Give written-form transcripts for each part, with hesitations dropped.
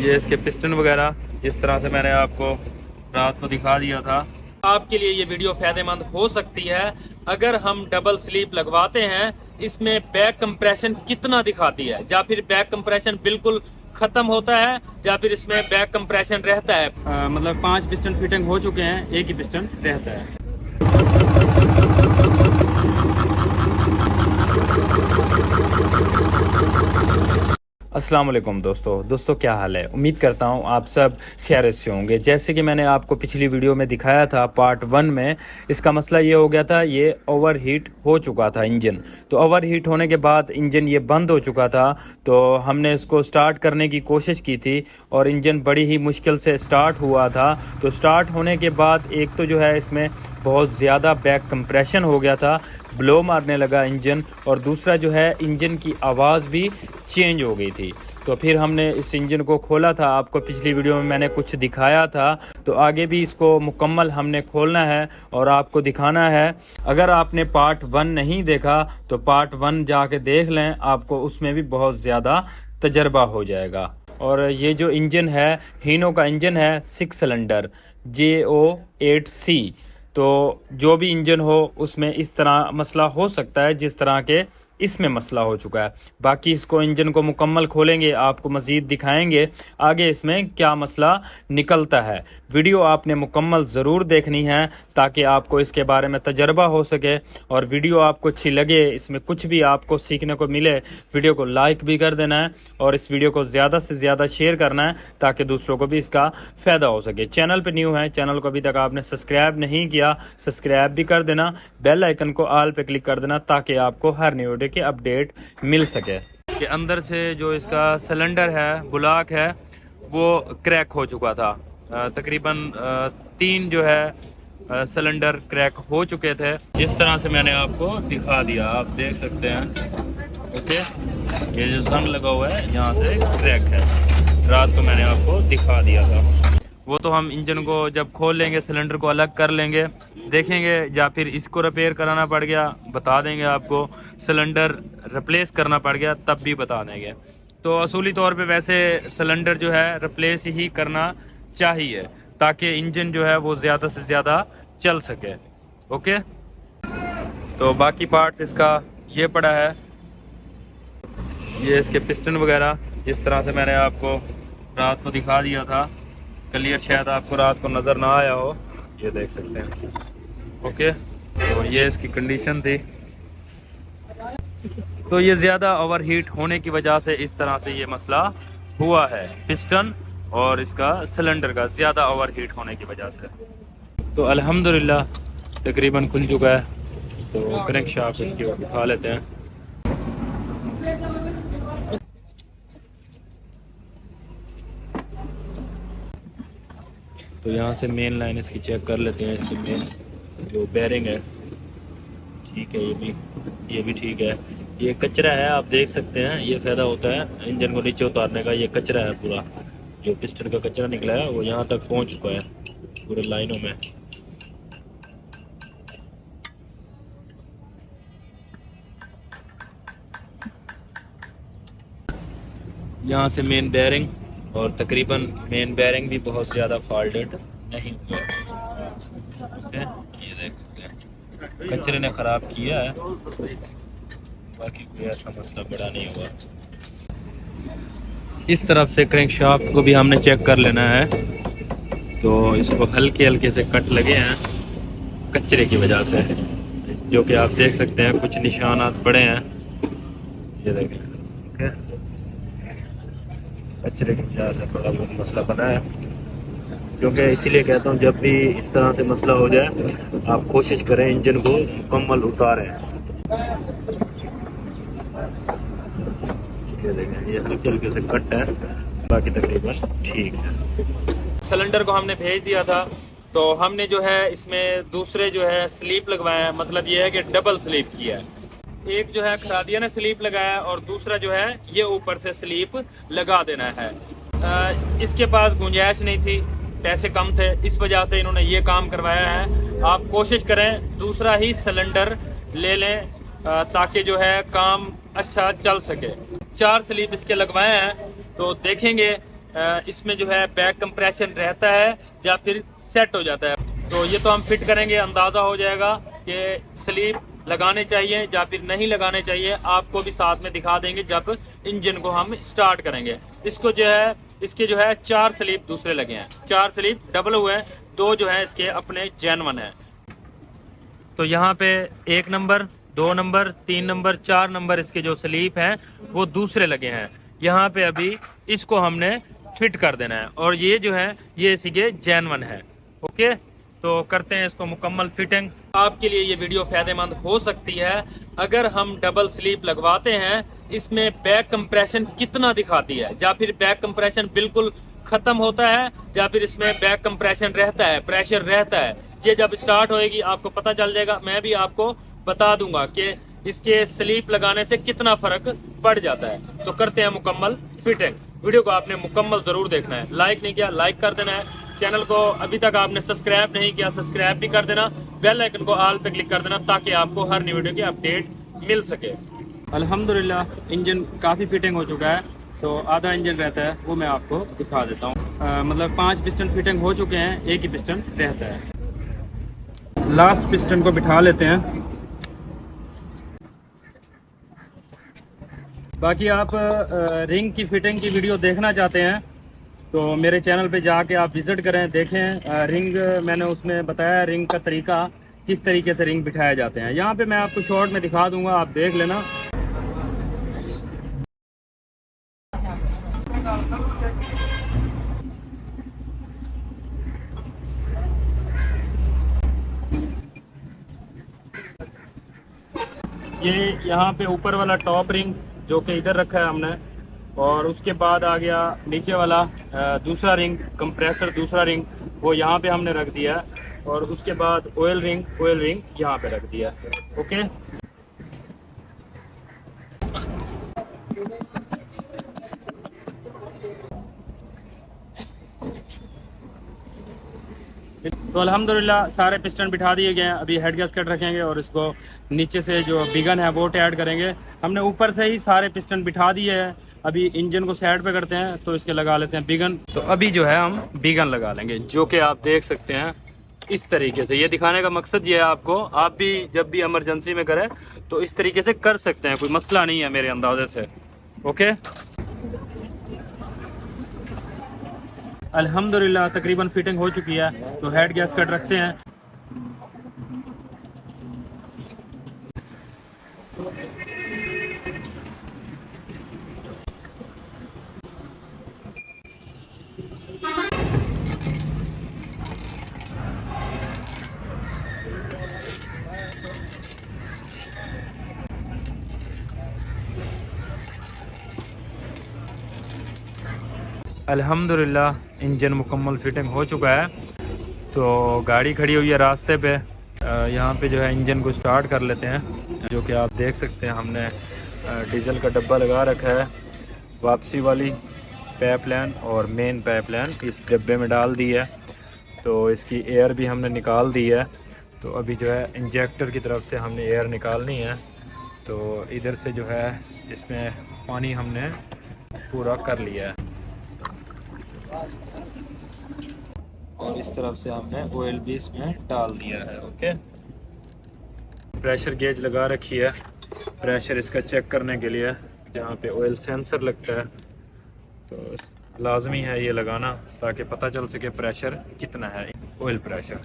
ये इसके पिस्टन वगैरह जिस तरह से मैंने आपको रात को दिखा दिया था। आपके लिए ये वीडियो फ़ायदेमंद हो सकती है अगर हम डबल स्लीप लगवाते हैं। इसमें बैक कंप्रेशन कितना दिखाती है, या फिर बैक कंप्रेशन बिल्कुल ख़त्म होता है, या फिर इसमें बैक कंप्रेशन रहता है। मतलब 5 पिस्टन फिटिंग हो चुके हैं, एक ही पिस्टन रहता है। अस्सलाम वालेकुम दोस्तों क्या हाल है। उम्मीद करता हूँ आप सब खैरियत से होंगे। जैसे कि मैंने आपको पिछली वीडियो में दिखाया था पार्ट 1 में, इसका मसला ये हो गया था, ये ओवरहीट हो चुका था इंजन। तो ओवरहीट होने के बाद इंजन ये बंद हो चुका था। तो हमने इसको स्टार्ट करने की कोशिश की थी और इंजन बड़ी ही मुश्किल से स्टार्ट हुआ था। तो स्टार्ट होने के बाद एक तो जो है इसमें बहुत ज़्यादा बैक कंप्रेशन हो गया था, ब्लो मारने लगा इंजन, और दूसरा जो है इंजन की आवाज़ भी चेंज हो गई थी। तो फिर हमने इस इंजन को खोला था, आपको पिछली वीडियो में मैंने कुछ दिखाया था। तो आगे भी इसको मुकम्मल हमने खोलना है और आपको दिखाना है। अगर आपने पार्ट 1 नहीं देखा तो पार्ट 1 जाके देख लें, आपको उसमें भी बहुत ज़्यादा तजर्बा हो जाएगा। और ये जो इंजन है हीनो का इंजन है 6 सिलेंडर JO8C। तो जो भी इंजन हो उसमें इस तरह मसला हो सकता है जिस तरह के इसमें मसला हो चुका है। बाकी इसको इंजन को मुकम्मल खोलेंगे, आपको मज़ीद दिखाएंगे आगे इसमें क्या मसला निकलता है। वीडियो आपने मुकम्मल ज़रूर देखनी है ताकि आपको इसके बारे में तजर्बा हो सके। और वीडियो आपको अच्छी लगे, इसमें कुछ भी आपको सीखने को मिले, वीडियो को लाइक भी कर देना है और इस वीडियो को ज़्यादा से ज़्यादा शेयर करना है ताकि दूसरों को भी इसका फ़ायदा हो सके। चैनल पर न्यू है, चैनल को अभी तक आपने सब्सक्राइब नहीं किया, सब्सक्राइब भी कर देना, बेल आइकन को ऑल पे क्लिक कर देना ताकि आपको हर न्यू वीडियो की अपडेट मिल सके। कि अंदर से जो इसका सिलेंडर है, ब्लॉक है, वो क्रैक हो चुका था। तकरीबन 3 जो है सिलेंडर क्रैक हो चुके थे, जिस तरह से मैंने आपको दिखा दिया, आप देख सकते हैं। ओके, ये जो जंग लगा हुआ है यहाँ से क्रैक है, रात को मैंने आपको दिखा दिया था। वो तो हम इंजन को जब खोल लेंगे, सिलेंडर को अलग कर लेंगे, देखेंगे, या फिर इसको रिपेयर कराना पड़ गया बता देंगे आपको, सिलेंडर रिप्लेस करना पड़ गया तब भी बता देंगे। तो असूली तौर पे वैसे सिलेंडर जो है रिप्लेस ही करना चाहिए ताकि इंजन जो है वो ज़्यादा से ज़्यादा चल सके। ओके, तो बाकी पार्ट्स इसका ये पड़ा है, ये इसके पिस्टन वगैरह जिस तरह से मैंने आपको रात को दिखा दिया था। क्लियर शायद आपको रात को नज़र ना आया हो, ये देख सकते हैं। ओके, तो ये इसकी कंडीशन थी। तो ये ज़्यादा ओवरहीट होने की वजह से इस तरह से ये मसला हुआ है, पिस्टन और इसका सिलेंडर का ज़्यादा ओवरहीट होने की वजह से। तो अल्हम्दुलिल्लाह तकरीबन खुल चुका है। तो क्रैंकशाफ्ट इसकी उठा लेते हैं। तो यहाँ से मेन लाइन इसकी चेक कर लेते हैं। इसकी मेन जो बेरिंग है ठीक है, ये भी ठीक है। ये कचरा है, आप देख सकते हैं, ये फ़ायदा होता है इंजन को नीचे उतारने का। ये कचरा है पूरा, जो पिस्टन का कचरा निकला है वो यहाँ तक पहुँच चुका है पूरे लाइनों में। यहाँ से मेन बेरिंग, और तकरीबन मेन बेरिंग भी बहुत ज़्यादा फॉल्टेड नहीं हुआ है। ये देख सकते हैं कचरे ने ख़राब किया है, बाकी कोई ऐसा मसला बड़ा नहीं हुआ। इस तरफ से क्रैंकशाफ्ट को भी हमने चेक कर लेना है। तो इसको हल्के हल्के से कट लगे हैं कचरे की वजह से, जो कि आप देख सकते हैं कुछ निशानात पड़े हैं, ये देखें। कचरे की वजह से थोड़ा बहुत मसला बना है, क्योंकि इसीलिए कहता हूँ जब भी इस तरह से मसला हो जाए आप कोशिश करें इंजन को मुकम्मल उतारें। ये देखें, ये हल्के हल्के से कट है, बाकी तकरीबन ठीक है। सिलेंडर को हमने भेज दिया था, तो हमने जो है इसमें दूसरे जो है स्लीप लगवाए हैं। मतलब ये है कि डबल स्लीप किया है। एक जो है खरादिया ने स्लीप लगाया और दूसरा जो है ये ऊपर से स्लीप लगा देना है। इसके पास गुंजाइश नहीं थी, पैसे कम थे, इस वजह से इन्होंने ये काम करवाया है। आप कोशिश करें दूसरा ही सिलेंडर ले लें ताकि जो है काम अच्छा चल सके। 4 स्लीप इसके लगवाए हैं, तो देखेंगे इसमें जो है बैक कंप्रेशन रहता है या फिर सेट हो जाता है। तो ये तो हम फिट करेंगे, अंदाज़ा हो जाएगा कि स्लीप लगाने चाहिए या फिर नहीं लगाने चाहिए। आपको भी साथ में दिखा देंगे जब इंजन को हम स्टार्ट करेंगे। इसको जो है, इसके जो है 4 स्लीप दूसरे लगे हैं, 4 स्लीप डबल हुए हैं, 2 जो है इसके अपने जेन्युइन हैं। तो यहाँ पे 1 नंबर, 2 नंबर, 3 नंबर, 4 नंबर इसके जो स्लीप हैं वो दूसरे लगे हैं। यहाँ पे अभी इसको हमने फिट कर देना है और ये जो है ये इसके जेन्युइन है। ओके, तो करते हैं इसको मुकम्मल फिटिंग। आपके लिए ये वीडियो फ़ायदेमंद हो सकती है। अगर हम डबल स्लीप लगवाते हैं, इसमें बैक कंप्रेशन कितना दिखाती है, या फिर बैक कंप्रेशन बिल्कुल ख़त्म होता है, या फिर इसमें बैक कंप्रेशन रहता है, प्रेशर रहता है। ये जब स्टार्ट होएगी आपको पता चल जाएगा। मैं भी आपको बता दूंगा कि इसके स्लीप लगाने से कितना फ़र्क पड़ जाता है। तो करते हैं मुकम्मल फिटिंग। वीडियो को आपने मुकम्मल ज़रूर देखना है। लाइक नहीं किया, लाइक कर देना है। चैनल को अभी तक आपने सब्सक्राइब नहीं किया, सब्सक्राइब भी कर देना। बेल आइकन को ऑल पे क्लिक कर देना ताकि आपको हर नई वीडियो की अपडेट मिल सके। अल्हम्दुलिल्लाह इंजन काफ़ी फिटिंग हो चुका है। तो आधा इंजन रहता है वो मैं आपको दिखा देता हूँ। मतलब 5 पिस्टन फिटिंग हो चुके हैं, 1 ही पिस्टन रहता है। लास्ट पिस्टन को बिठा लेते हैं। बाकी आप रिंग की फिटिंग की वीडियो देखना चाहते हैं तो मेरे चैनल पे जाके आप विज़िट करें, देखें। रिंग मैंने उसमें बताया रिंग का तरीका, किस तरीके से रिंग बिठाए जाते हैं। यहाँ पे मैं आपको शॉर्ट में दिखा दूंगा, आप देख लेना। ये यहाँ पे ऊपर वाला टॉप रिंग जो कि इधर रखा है हमने, और उसके बाद आ गया नीचे वाला दूसरा रिंग, कंप्रेसर दूसरा रिंग, वो यहाँ पे हमने रख दिया है। और उसके बाद ऑयल रिंग यहाँ पे रख दिया है। ओके, तो अल्हम्दुलिल्लाह सारे पिस्टन बिठा दिए गए हैं। अभी हेड गैस्केट रखेंगे और इसको नीचे से जो बिगन है वो ऐड करेंगे। हमने ऊपर से ही सारे पिस्टन बिठा दिए हैं। अभी इंजन को साइड पे करते हैं तो इसके लगा लेते हैं बिगन। तो अभी जो है हम बिगन लगा लेंगे, जो कि आप देख सकते हैं इस तरीके से। ये दिखाने का मकसद ये है आपको, आप भी जब भी इमरजेंसी में करें तो इस तरीके से कर सकते हैं, कोई मसला नहीं है मेरे अंदाजे से। ओके, अल्हम्दुलिल्लाह तकरीबन फिटिंग हो चुकी है। तो हेड गैस्केट रखते हैं। अल्हम्दुलिल्लाह इंजन मुकम्मल फिटिंग हो चुका है। तो गाड़ी खड़ी हुई है रास्ते पे। यहाँ पे जो है इंजन को स्टार्ट कर लेते हैं। जो कि आप देख सकते हैं हमने डीजल का डब्बा लगा रखा है। वापसी वाली पाइपलाइन और मेन पाइपलाइन इस डब्बे में डाल दी है। तो इसकी एयर भी हमने निकाल दी है। तो अभी जो है इंजेक्टर की तरफ से हमने एयर निकालनी है। तो इधर से जो है इसमें पानी हमने पूरा कर लिया है और इस तरफ से हमने ऑयल भी इसमें डाल दिया है। ओके, प्रेशर गेज लगा रखी है प्रेशर इसका चेक करने के लिए, जहाँ पे ऑयल सेंसर लगता है। तो लाजमी है ये लगाना ताकि पता चल सके प्रेशर कितना है, ऑयल प्रेशर।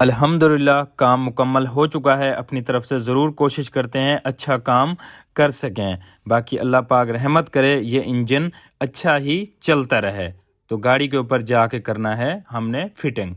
अल्हम्दुलिल्लाह काम मुकम्मल हो चुका है। अपनी तरफ से ज़रूर कोशिश करते हैं अच्छा काम कर सकें। बाकी अल्लाह पाक रहमत करे ये इंजन अच्छा ही चलता रहे। तो गाड़ी के ऊपर जाके करना है हमने फिटिंग।